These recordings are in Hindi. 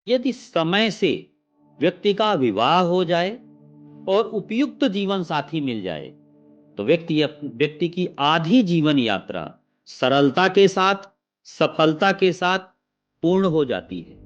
यदि समय से व्यक्ति का विवाह हो जाए और उपयुक्त जीवन साथी मिल जाए तो व्यक्ति की आधी जीवन यात्रा सरलता के साथ, सफलता के साथ पूर्ण हो जाती है।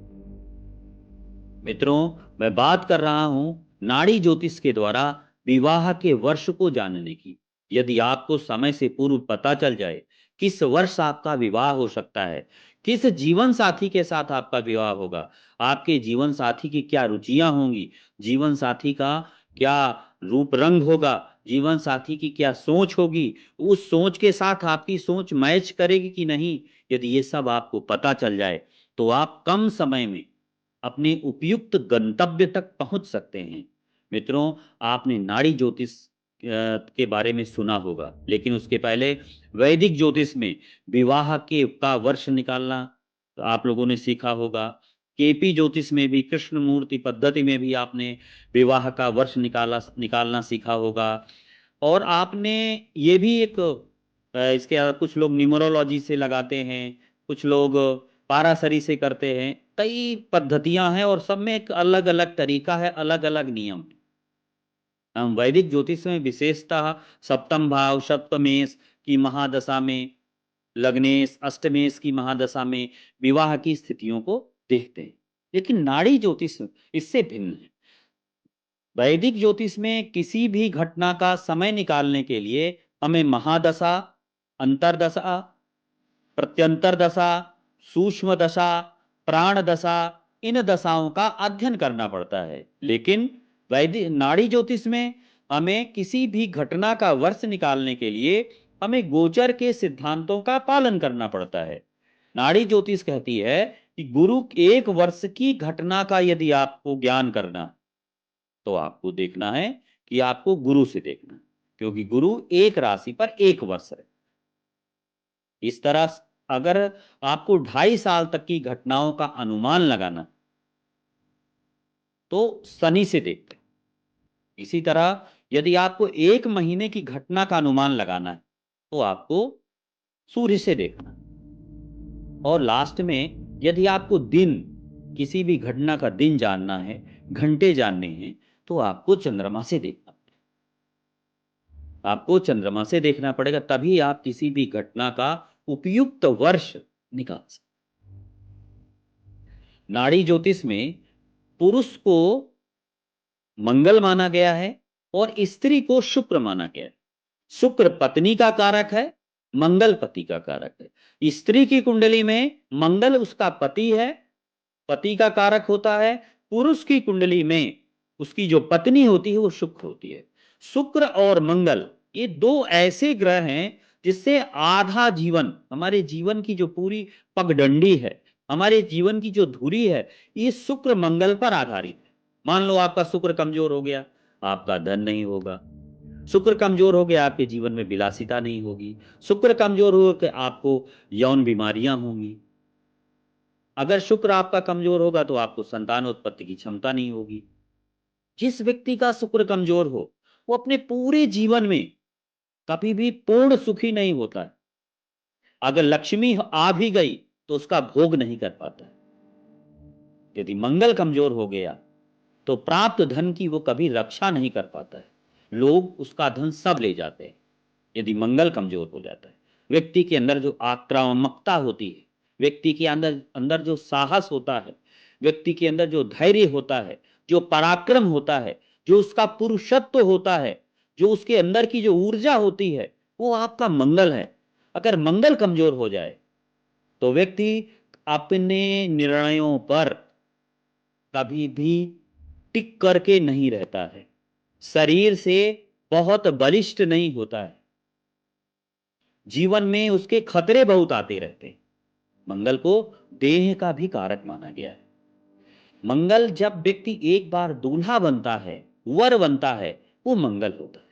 मित्रों, मैं बात कर रहा हूं नाड़ी ज्योतिष के द्वारा विवाह के वर्ष को जानने की। यदि आपको समय से पूर्व पता चल जाए किस वर्ष आपका विवाह हो सकता है, किस जीवन साथी के साथ आपका विवाह होगा, आपके जीवन साथी की क्या रुचियां होंगी, जीवन साथी का क्या रूप रंग होगा, जीवन साथी की क्या सोच होगी, उस सोच के साथ आपकी सोच मैच करेगी कि नहीं, यदि ये सब आपको पता चल जाए तो आप कम समय में अपने उपयुक्त गंतव्य तक पहुंच सकते हैं। मित्रों, आपने नाड़ी ज्योतिष के बारे में सुना होगा, लेकिन उसके पहले वैदिक ज्योतिष में विवाह के का वर्ष निकालना तो आप लोगों ने सीखा होगा। केपी ज्योतिष में भी, कृष्ण मूर्ति पद्धति में भी आपने विवाह का वर्ष निकालना सीखा होगा। और आपने ये भी एक इसके कुछ लोग न्यूमरोलॉजी से लगाते हैं, कुछ लोग पारासरी से करते हैं। कई पद्धतियां हैं और सब में एक अलग अलग तरीका है, अलग अलग नियम। हम वैदिक ज्योतिष में विशेषतः सप्तम भाव, सप्तमेश की महादशा में, लग्नेश, अष्टमेश की महादशा में विवाह की स्थितियों को देखते हैं। लेकिन नाड़ी ज्योतिष इससे भिन्न है। वैदिक ज्योतिष में किसी भी घटना का समय निकालने के लिए हमें महादशा, अंतरदशा, प्रत्यंतर दशा, सूक्ष्म दशा, प्राण दशा, इन दशाओं का अध्ययन करना पड़ता है। लेकिन वैदिक नाड़ी ज्योतिष में हमें किसी भी घटना का वर्ष निकालने के लिए हमें गोचर के सिद्धांतों का पालन करना पड़ता है। नाड़ी ज्योतिष कहती है कि गुरु एक वर्ष की घटना का यदि आपको ज्ञान करना तो आपको देखना है कि आपको गुरु से देखना है, क्योंकि गुरु एक राशि पर एक वर्ष है। इस तरह अगर आपको 2.5 साल तक की घटनाओं का अनुमान लगाना तो शनि से देखते हैं। इसी तरह यदि आपको 1 महीने की घटना का अनुमान लगाना है तो आपको सूर्य से देखना। और लास्ट में यदि आपको दिन, किसी भी घटना का दिन जानना है, घंटे जानने हैं, तो आपको चंद्रमा से देखना। आपको चंद्रमा से देखना पड़ेगा, तभी आप किसी भी घटना का उपयुक्त वर्ष निकाल सकते। नाड़ी ज्योतिष में पुरुष को मंगल माना गया है और स्त्री को शुक्र माना गया है। शुक्र पत्नी का कारक है, मंगल पति का कारक है। स्त्री की कुंडली में मंगल उसका पति है, पति का कारक होता है। पुरुष की कुंडली में उसकी जो पत्नी होती है वो शुक्र होती है। शुक्र और मंगल ये दो ऐसे ग्रह हैं जिससे आधा जीवन, हमारे जीवन की जो पूरी पगडंडी है, हमारे जीवन की जो धुरी है, ये शुक्र मंगल पर आधारित है। मान लो आपका शुक्र कमजोर हो गया, आपका धन नहीं होगा। शुक्र कमजोर हो गया, आपके जीवन में विलासिता नहीं होगी। शुक्र कमजोर हो गया, आपको यौन बीमारियां होंगी। अगर शुक्र आपका कमजोर होगा तो आपको संतान उत्पत्ति की क्षमता नहीं होगी। जिस व्यक्ति का शुक्र कमजोर हो वो अपने पूरे जीवन में कभी भी पूर्ण सुखी नहीं होता है। अगर लक्ष्मी आ भी गई तो उसका भोग नहीं कर पाता है। यदि मंगल कमजोर हो गया तो प्राप्त धन की वो कभी रक्षा नहीं कर पाता है, लोग उसका धन सब ले जाते हैं। यदि मंगल कमजोर हो जाता है, व्यक्ति के अंदर जो आक्रामकता होती है, व्यक्ति के अंदर अंदर जो साहस होता है, व्यक्ति के अंदर जो धैर्य होता है, जो पराक्रम होता है, जो उसका पुरुषत्व होता है, जो उसके अंदर की जो ऊर्जा होती है, वो आपका मंगल है। अगर मंगल कमजोर हो जाए तो व्यक्ति अपने निर्णयों पर कभी भी टिक करके नहीं रहता है, शरीर से बहुत बलिष्ठ नहीं होता है, जीवन में उसके खतरे बहुत आते रहते हैं। मंगल को देह का भी कारक माना गया है। मंगल जब व्यक्ति एक बार दूल्हा बनता है, वर बनता है, वो मंगल होता है।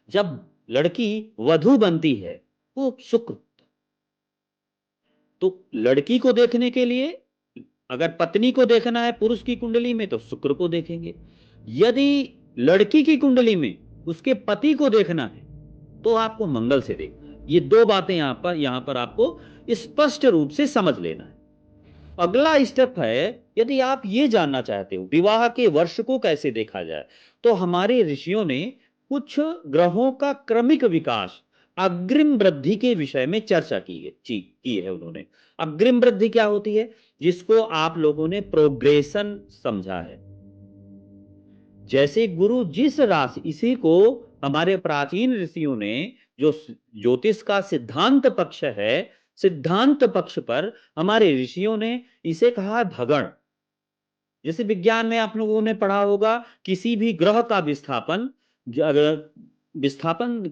जब लड़की वधू बनती है वो शुक्र होता है। तो लड़की को देखने के लिए अगर पत्नी को देखना है पुरुष की कुंडली में तो शुक्र को देखेंगे। यदि लड़की की कुंडली में उसके पति को देखना है तो आपको मंगल से देखना है। ये दो बातें यहां पर आपको स्पष्ट रूप से समझ लेना है। अगला स्टेप है, यदि आप ये जानना चाहते हो विवाह के वर्ष को कैसे देखा जाए, तो हमारे ऋषियों ने कुछ ग्रहों का क्रमिक विकास, अग्रिम वृद्धि के विषय में चर्चा की है उन्होंने। अग्रिम वृद्धि क्या होती है, जिसको आप लोगों ने प्रोग्रेशन समझा है। जैसे गुरु जिस राशि, इसी को हमारे प्राचीन ऋषियों ने, जो ज्योतिष का सिद्धांत पक्ष है, सिद्धांत पक्ष पर हमारे ऋषियों ने इसे कहा है भगण। जैसे विज्ञान में आप लोगों ने पढ़ा होगा, किसी भी ग्रह का विस्थापन,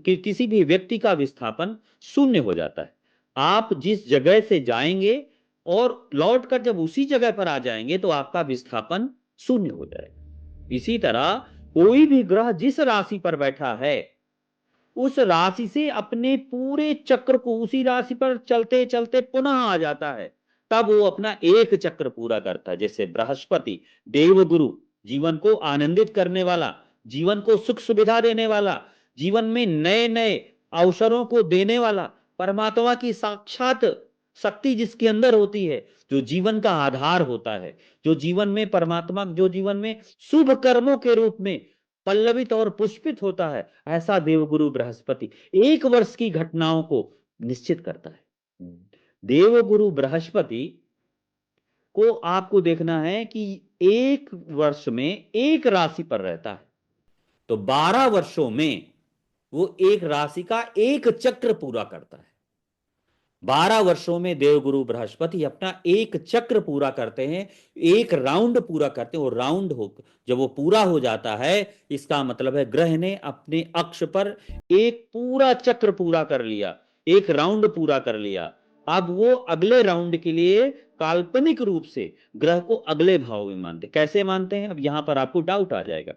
किसी भी व्यक्ति का विस्थापन शून्य हो जाता है। आप जिस जगह से जाएंगे और लौटकर जब उसी जगह पर आ जाएंगे तो आपका विस्थापन शून्य हो जाएगा। इसी तरह कोई भी ग्रह जिस राशि पर बैठा है, उस राशि से अपने पूरे चक्र को, उसी राशि पर चलते चलते पुनः आ जाता है, तब वो अपना एक चक्र पूरा करता है। जैसे बृहस्पति देवगुरु, जीवन को आनंदित करने वाला, जीवन को सुख सुविधा देने वाला, जीवन में नए नए अवसरों को देने वाला, परमात्मा की साक्षात शक्ति जिसके अंदर होती है, जो जीवन का आधार होता है, जो जीवन में परमात्मा, जो जीवन में शुभ कर्मों के रूप में पल्लवित और पुष्पित होता है, ऐसा देवगुरु बृहस्पति एक वर्ष की घटनाओं को निश्चित करता है। देवगुरु बृहस्पति को आपको देखना है कि एक वर्ष में एक राशि पर रहता है, तो 12 वर्षों में वो एक राशि का एक चक्र पूरा करता है। 12 वर्षों में देवगुरु बृहस्पति अपना एक चक्र पूरा करते हैं, एक राउंड पूरा करते हैं। वो राउंड हो, जब वो पूरा हो जाता है, इसका मतलब है ग्रह ने अपने अक्ष पर एक पूरा चक्र पूरा कर लिया, एक राउंड पूरा कर लिया। अब वो अगले राउंड के लिए काल्पनिक रूप से ग्रह को अगले भाव में मानते। कैसे मानते हैं, अब यहां पर आपको डाउट आ जाएगा।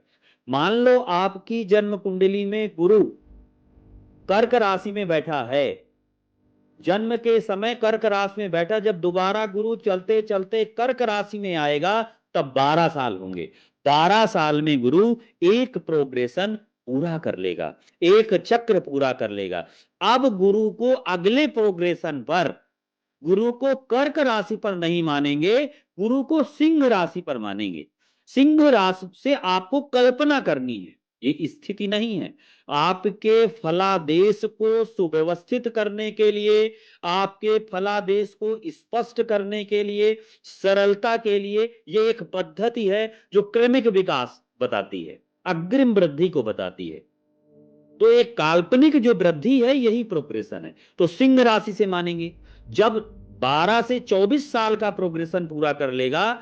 मान लो आपकी जन्म कुंडली में गुरु कर्क राशि में बैठा है, जन्म के समय कर्क राशि में बैठा, जब दोबारा गुरु चलते चलते कर्क राशि में आएगा तब 12 साल होंगे। 12 साल में गुरु एक प्रोग्रेशन पूरा कर लेगा, एक चक्र पूरा कर लेगा। अब गुरु को अगले प्रोग्रेशन पर, गुरु को कर्क राशि पर नहीं मानेंगे, गुरु को सिंह राशि पर मानेंगे। सिंह राशि से आपको कल्पना करनी है, ये स्थिति नहीं है। आपके फलादेश को सुव्यवस्थित करने के लिए, आपके फलादेश को स्पष्ट करने के लिए, सरलता के लिए, ये एक पद्धति है जो क्रमिक विकास बताती है, अग्रिम वृद्धि को बताती है। तो एक काल्पनिक जो वृद्धि है यही प्रोग्रेशन है। तो सिंह राशि से मानेंगे। जब 12 से 24 साल का प्रोग्रेशन पूरा कर लेगा,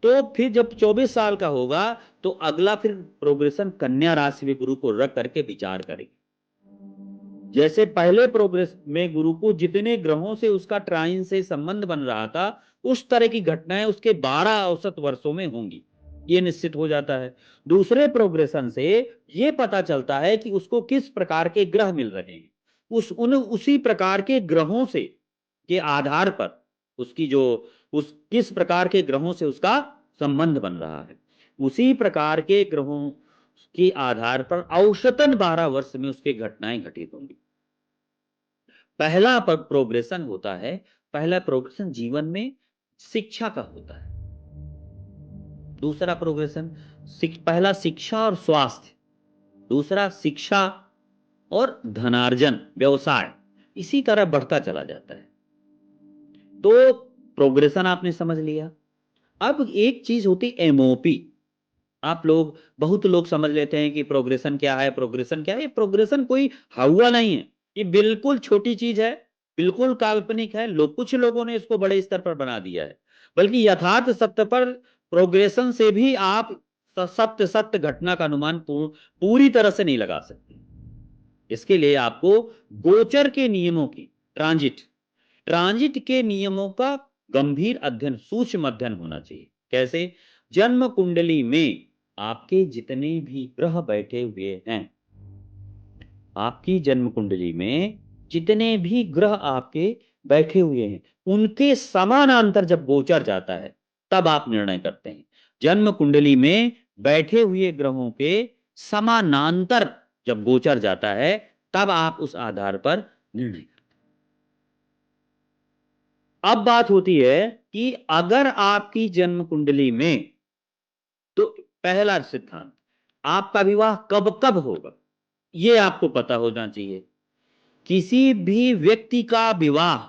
तो फिर जब 24 साल का होगा तो अगला फिर प्रोग्रेशन कन्या राशि में गुरु को रख करके विचार करेंगे। जैसे पहले प्रोग्रेस में गुरु को जितने ग्रहों से उसका ट्राइन से संबंध बन रहा था, उस तरह की घटनाएं उसके 12 औसत वर्षों में होंगी, ये निश्चित हो जाता है। दूसरे प्रोग्रेशन से ये पता चलता है कि उसको किस प्रकार के ग्रह मिल रहे हैं, उसी प्रकार के ग्रहों से के आधार पर उसकी जो, उस किस प्रकार के ग्रहों से उसका संबंध बन रहा है, उसी प्रकार के ग्रहों के आधार पर औसतन 12 वर्ष में उसकी घटनाएं घटित होंगी। पहला प्रोग्रेशन होता है, पहला प्रोग्रेशन जीवन में शिक्षा का होता है। दूसरा प्रोग्रेशन, पहला शिक्षा और स्वास्थ्य, दूसरा शिक्षा और धनार्जन, व्यवसाय, इसी तरह बढ़ता चला जाता है। तो प्रोग्रेशन आपने समझ लिया। अब एक चीज होती एमओपी। आप लोग, बहुत लोग समझ लेते हैं कि प्रोग्रेशन क्या है, प्रोग्रेशन क्या है। प्रोग्रेशन कोई हवा नहीं है, ये बिल्कुल छोटी चीज है, बिल्कुल काल्पनिक है। कुछ लोगों ने इसको बड़े स्तर पर बना दिया है, बल्कि यथार्थ सत्य पर प्रोग्रेशन से भी आप सत्य सत्य घटना का अनुमान पूरी तरह से नहीं लगा सकते। इसके लिए आपको गोचर के नियमों की, ट्रांजिट ट्रांजिट के नियमों का गंभीर अध्ययन, सूक्ष्म अध्ययन होना चाहिए। कैसे, जन्म कुंडली में आपके जितने भी ग्रह बैठे हुए हैं, आपकी जन्म कुंडली में जितने भी ग्रह आपके बैठे हुए हैं, उनके समानांतर जब गोचर जाता है तब आप निर्णय करते हैं। जन्म कुंडली में बैठे हुए ग्रहों के समानांतर जब गोचर जाता है, तब आप उस आधार पर निर्णय। अब बात होती है कि अगर आपकी जन्म कुंडली में, तो पहला सिद्धांत, आपका विवाह कब कब होगा ये आपको पता होना चाहिए। किसी भी व्यक्ति का विवाह,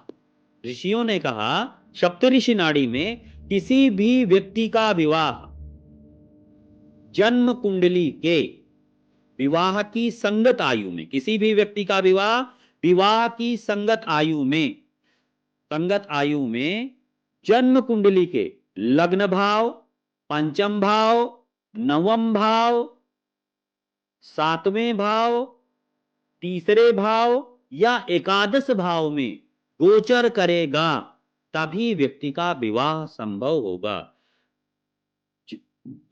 ऋषियों ने कहा सप्तऋषि नाड़ी में, किसी भी व्यक्ति का विवाह जन्म कुंडली के विवाह की संगत आयु में, किसी भी व्यक्ति का विवाह विवाह की संगत आयु में जन्म कुंडली के लग्न भाव, पंचम भाव, नवम भाव, सातवें भाव, तीसरे भाव या एकादश भाव में गोचर करेगा, तभी व्यक्ति का विवाह संभव होगा।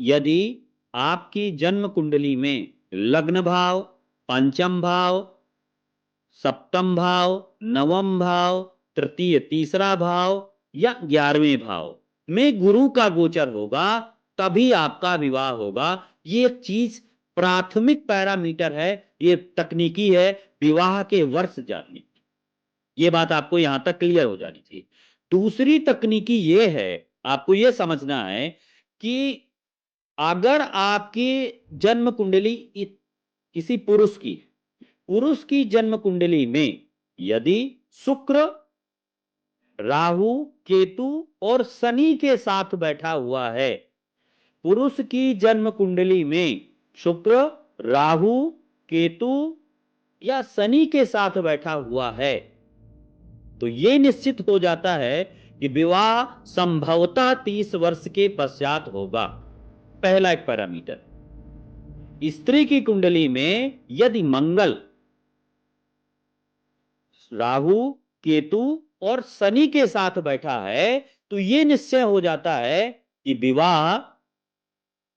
यदि आपकी जन्म कुंडली में लग्न भाव, पंचम भाव, सप्तम भाव, नवम भाव, तृतीय तीसरा भाव या 11वें भाव में गुरु का गोचर होगा, तभी आपका विवाह होगा। ये चीज प्राथमिक पैरामीटर है, ये तकनीकी है विवाह के वर्ष जानने की। ये बात आपको यहां तक क्लियर हो जानी चाहिए। दूसरी तकनीकी ये है, आपको ये समझना है कि अगर आपकी जन्म कुंडली किसी पुरुष की जन्म कुंडली में यदि शुक्र, राहु, केतु और शनि के साथ बैठा हुआ है, पुरुष की जन्म कुंडली में शुक्र, राहु, केतु या शनि के साथ बैठा हुआ है, तो यह निश्चित हो जाता है कि विवाह संभवतः 30 वर्ष के पश्चात होगा। पहला एक पैरामीटर। स्त्री की कुंडली में यदि मंगल, राहु, केतु और शनि के साथ बैठा है, तो यह निश्चय हो जाता है कि विवाह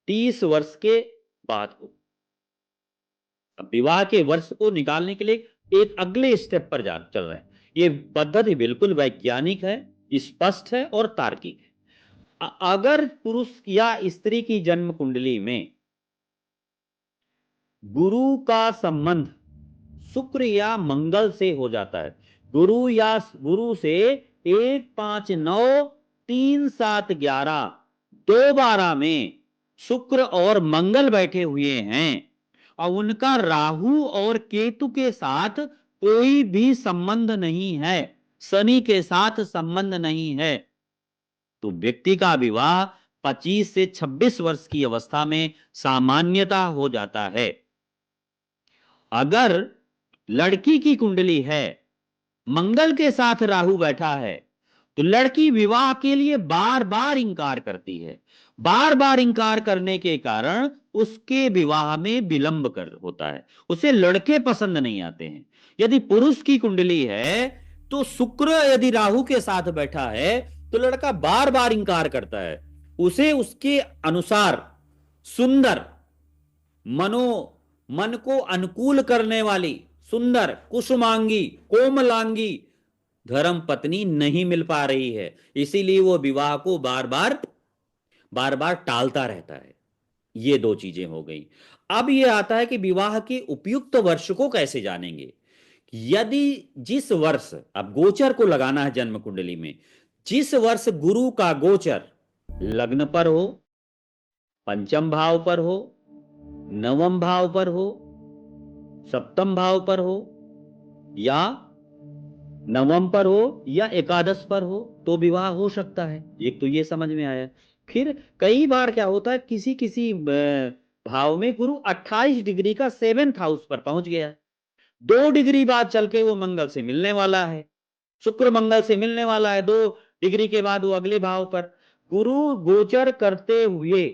30 वर्ष के बाद हो। अब विवाह के वर्ष को निकालने के लिए एक अगले स्टेप पर चल रहे हैं। ये पद्धति बिल्कुल वैज्ञानिक है, स्पष्ट है और तार्किक है। अगर पुरुष या स्त्री की जन्म कुंडली में गुरु का संबंध शुक्र या मंगल से हो जाता है, गुरु से 1, 5, 9, 3, 7, 11 2 12 में शुक्र और मंगल बैठे हुए हैं और उनका राहु और केतु के साथ कोई भी संबंध नहीं है, शनि के साथ संबंध नहीं है, तो व्यक्ति का विवाह 25 से 26 वर्ष की अवस्था में सामान्यता हो जाता है। अगर लड़की की कुंडली है, मंगल के साथ राहु बैठा है, तो लड़की विवाह के लिए बार बार इंकार करती है। बार बार इंकार करने के कारण उसके विवाह में विलंब होता है, उसे लड़के पसंद नहीं आते हैं। यदि पुरुष की कुंडली है तो शुक्र यदि राहु के साथ बैठा है तो लड़का बार बार इंकार करता है, उसे उसके अनुसार सुंदर, मन को अनुकूल करने वाली, सुंदर, कुसुमांगी, कोमलांगी धर्म पत्नी नहीं मिल पा रही है, इसीलिए वो विवाह को बार बार टालता रहता है। ये दो चीजें हो गई। अब ये आता है कि विवाह के उपयुक्त वर्ष को कैसे जानेंगे। यदि जिस वर्ष, अब गोचर को लगाना है जन्म कुंडली में, जिस वर्ष गुरु का गोचर लग्न पर हो, पंचम भाव पर हो, नवम भाव पर हो, सप्तम भाव पर हो या नवम पर हो या एकादश पर हो, तो विवाह हो सकता है। एक तो ये समझ में आया। फिर कई बार क्या होता है, किसी किसी भाव में गुरु 28 डिग्री का 7th हाउस पर पहुंच गया है, 2 डिग्री बाद चल के वो मंगल से मिलने वाला है, शुक्र मंगल से मिलने वाला है, 2 डिग्री के बाद वो अगले भाव पर। गुरु गोचर करते हुए,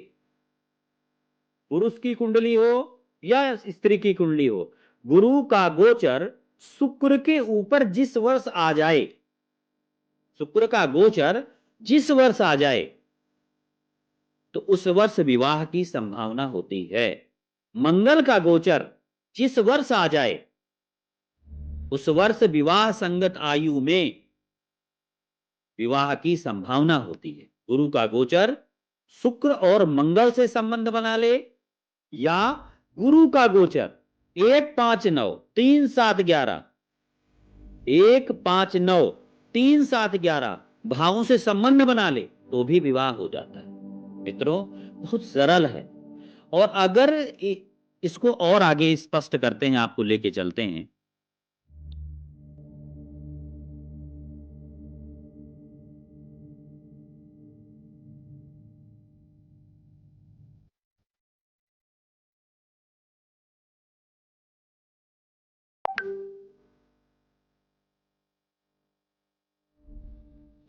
पुरुष की कुंडली हो या स्त्री की कुंडली हो, गुरु का गोचर शुक्र के ऊपर जिस वर्ष आ जाए, शुक्र का गोचर जिस वर्ष आ जाए, तो उस वर्ष विवाह की संभावना होती है। मंगल का गोचर जिस वर्ष आ जाए, उस वर्ष विवाह संगत आयु में विवाह की संभावना होती है। गुरु का गोचर शुक्र और मंगल से संबंध बना ले, या गुरु का गोचर 1, 5, 9, 3, 7, 11, 1, 5, 9, 3, 7, 11 भावों से संबंध बना ले तो भी विवाह हो जाता है। मित्रों, बहुत सरल है। और अगर इसको और आगे स्पष्ट करते हैं, आपको लेके चलते हैं।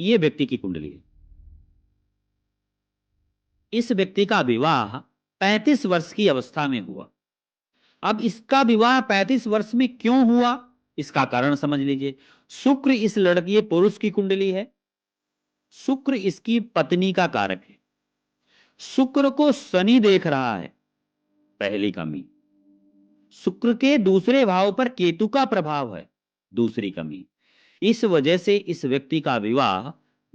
ये व्यक्ति की कुंडली है। इस व्यक्ति का विवाह 35 वर्ष की अवस्था में हुआ। अब इसका विवाह 35 वर्ष में क्यों हुआ, इसका कारण समझ लीजिए। शुक्र इस लड़की पुरुष की कुंडली है। शुक्र इसकी पत्नी का कारक है। शुक्र को शनि देख रहा है, पहली कमी। शुक्र के दूसरे भाव पर केतु का प्रभाव है, दूसरी कमी। इस वजह से इस व्यक्ति का विवाह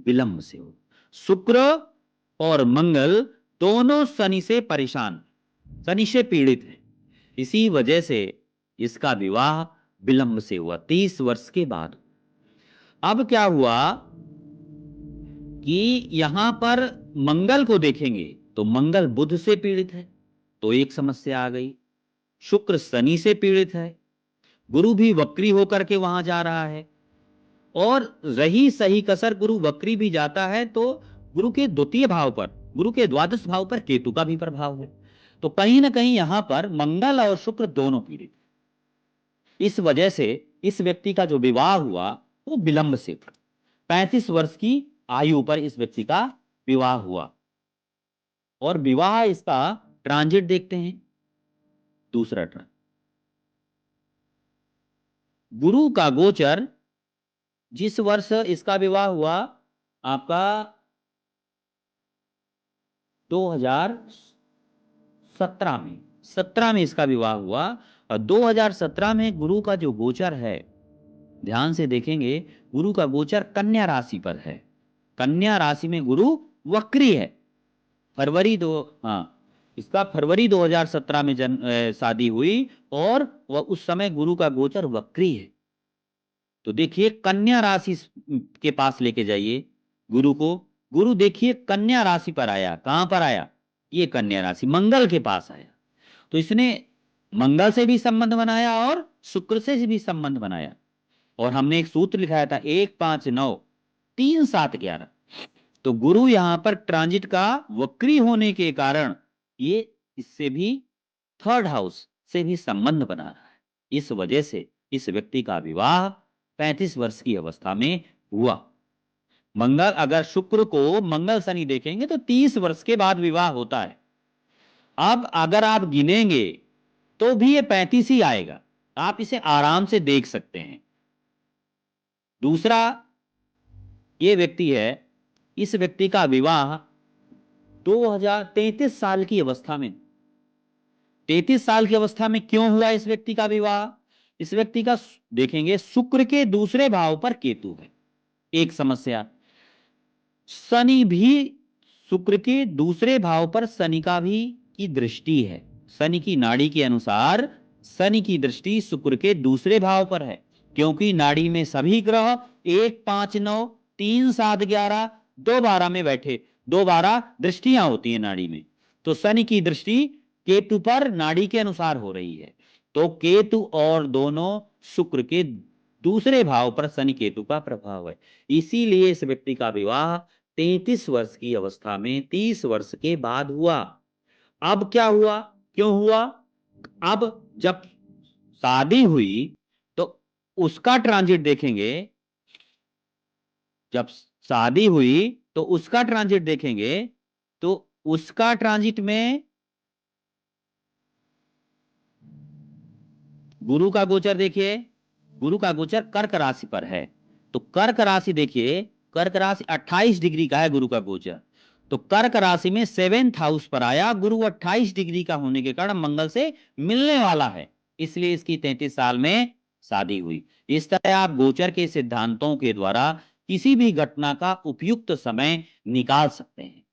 विलंब से हो। शुक्र और मंगल दोनों शनि से परेशान, शनि से पीड़ित है। इसी वजह से इसका विवाह विलंब से हुआ, 30 वर्ष के बाद। अब क्या हुआ कि यहां पर मंगल को देखेंगे तो मंगल बुध से पीड़ित है, तो एक समस्या आ गई। शुक्र शनि से पीड़ित है, गुरु भी वक्री होकर के वहां जा रहा है। और रही सही कसर, गुरु वक्री भी जाता है तो गुरु के द्वितीय भाव पर, गुरु के द्वादश भाव पर केतु का भी प्रभाव है। तो कहीं ना कहीं यहां पर मंगल और शुक्र दोनों पीड़ित। इस वजह से इस व्यक्ति का जो विवाह हुआ वो विलंब से था। 35 वर्ष की आयु पर इस व्यक्ति का विवाह हुआ। और विवाह इसका ट्रांजिट देखते हैं, दूसरा ट्रांजिट। गुरु का गोचर जिस वर्ष इसका विवाह हुआ, आपका 2017 में, 17 में इसका विवाह हुआ। और 2017 में गुरु का जो गोचर है, ध्यान से देखेंगे, गुरु का गोचर कन्या राशि पर है। कन्या राशि में गुरु वक्री है। इसका फरवरी 2017 में शादी हुई और वह उस समय गुरु का गोचर वक्री है। तो देखिए, कन्या राशि के पास लेके जाइए गुरु को। गुरु देखिए कन्या राशि पर आया। कहां पर आया? ये कन्या राशि मंगल के पास आया। तो इसने मंगल से भी संबंध बनाया और शुक्र से भी संबंध बनाया। और हमने एक सूत्र लिखाया था, 1 5 9 3 7 11। तो गुरु यहां पर ट्रांजिट का वक्री होने के कारण ये इससे भी थर्ड हाउस से भी संबंध बना रहा है। इस वजह से इस व्यक्ति का विवाह 35 वर्ष की अवस्था में हुआ। मंगल, अगर शुक्र को मंगल शनि देखेंगे तो 30 वर्ष के बाद विवाह होता है। अब अगर आप गिनेंगे तो भी ये 35 ही आएगा। आप इसे आराम से देख सकते हैं। दूसरा ये व्यक्ति है, इस व्यक्ति का विवाह 2033 साल की अवस्था में, 33 साल की अवस्था में क्यों हुआ इस व्यक्ति का विवाह? इस व्यक्ति का देखेंगे, शुक्र के दूसरे भाव पर केतु है, एक समस्या। शनि भी, शुक्र के दूसरे भाव पर शनि का भी की दृष्टि है। शनि की नाड़ी के अनुसार शनि की दृष्टि शुक्र के दूसरे भाव पर है, क्योंकि नाड़ी में सभी ग्रह 1 5 9 3 7 11 2 12 में बैठे, 2 12 दृष्टियां होती है नाड़ी में। तो शनि की दृष्टि केतु पर नाड़ी के अनुसार हो रही है। तो केतु और दोनों शुक्र के दूसरे भाव पर शनि केतु का प्रभाव है। इसीलिए इस व्यक्ति का विवाह 33 वर्ष की अवस्था में 30 वर्ष के बाद हुआ। अब क्या हुआ, क्यों हुआ? अब जब शादी हुई तो उसका ट्रांजिट देखेंगे। जब शादी हुई तो उसका ट्रांजिट देखेंगे तो उसका ट्रांजिट में गुरु का गोचर देखिए, गुरु का गोचर कर्क राशि पर है। तो कर्क राशि देखिए, कर्क राशि 28 डिग्री का है गुरु का गोचर। तो कर्क राशि में 7th हाउस पर आया। गुरु 28 डिग्री का होने के कारण मंगल से मिलने वाला है, इसलिए इसकी 33 साल में शादी हुई। इस तरह आप गोचर के सिद्धांतों के द्वारा किसी भी घटना का उपयुक्त समय निकाल सकते हैं।